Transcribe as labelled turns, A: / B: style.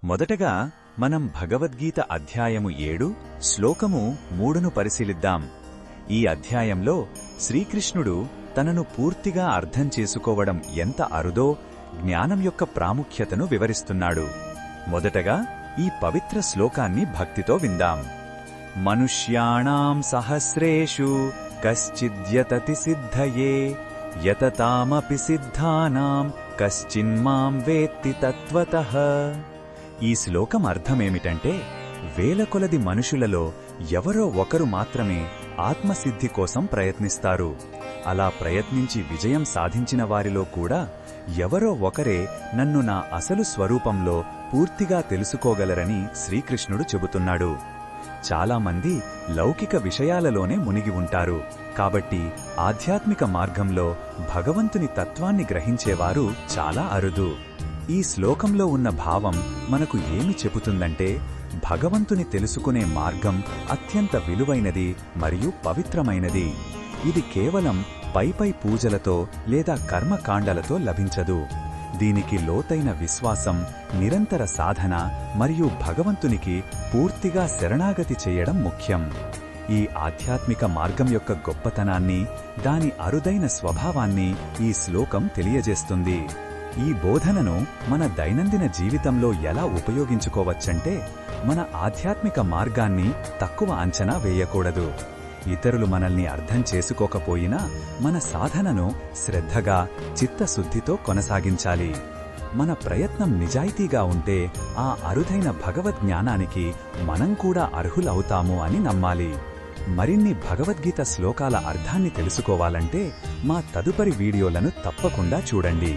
A: మొదటగా మనం భగవద్గీత అధ్యాయము 7 శ్లోకము 3ను పరిశీలిద్దాం. ఈ అధ్యాయంలో శ్రీకృష్ణుడు తనను పూర్తిగా అర్థం చేసుకోవడం ఎంత అరుదో జ్ఞానం యొక్క ప్రాముఖ్యతను వివరిస్తున్నాడు. మొదటగా ఈ పవిత్ర శ్లోకాన్ని భక్తితో విందాం. మనుష్యాణాం సహస్రేషు కశ్చిద్యతతి సిద్ధయే యతతామపి సిద్ధానాం కశ్చిన్మాం వేత్తి తత్వతః. ఈ శ్లోకం అర్థమేమిటంటే, వేల కొలది మనుషులలో ఎవరో ఒకరు మాత్రమే ఆత్మసిద్ధి కోసం ప్రయత్నిస్తారు. అలా ప్రయత్నించి విజయం సాధించిన వారిలో కూడా ఎవరో ఒకరే నన్ను నా అసలు స్వరూపంలో పూర్తిగా తెలుసుకోగలరని శ్రీకృష్ణుడు చెబుతున్నాడు. చాలామంది లౌకిక విషయాలలోనే మునిగి ఉంటారు. కాబట్టి ఆధ్యాత్మిక మార్గంలో భగవంతుని తత్వాన్ని గ్రహించేవారు చాలా అరుదు. ఈ శ్లోకంలో ఉన్న భావం మనకు ఏమి చెబుతుందంటే, భగవంతుని తెలుసుకునే మార్గం అత్యంత విలువైనది మరియు పవిత్రమైనది. ఇది కేవలం పైపై పూజలతో లేదా కర్మకాండలతో లభించదు. దీనికి లోతైన విశ్వాసం, నిరంతర సాధన మరియు భగవంతునికి పూర్తిగా శరణాగతి చేయడం ముఖ్యం. ఈ ఆధ్యాత్మిక మార్గం యొక్క గొప్పతనాన్ని, దాని అరుదైన స్వభావాన్ని ఈ శ్లోకం తెలియజేస్తుంది. ఈ బోధనను మన దైనందిన జీవితంలో ఎలా ఉపయోగించుకోవచ్చంటే, మన ఆధ్యాత్మిక మార్గాన్ని తక్కువ అంచనా వేయకూడదు. ఇతరులు మనల్ని అర్థం చేసుకోకపోయినా మన సాధనను శ్రద్ధగా, చిత్తశుద్ధితో కొనసాగించాలి. మన ప్రయత్నం నిజాయితీగా ఉంటే ఆ అరుదైన భగవద్జ్ఞానానికి మనం కూడా అర్హులవుతాము అని నమ్మాలి. మరిన్ని భగవద్గీత శ్లోకాల అర్థాన్ని తెలుసుకోవాలంటే మా తదుపరి వీడియోలను తప్పకుండా చూడండి.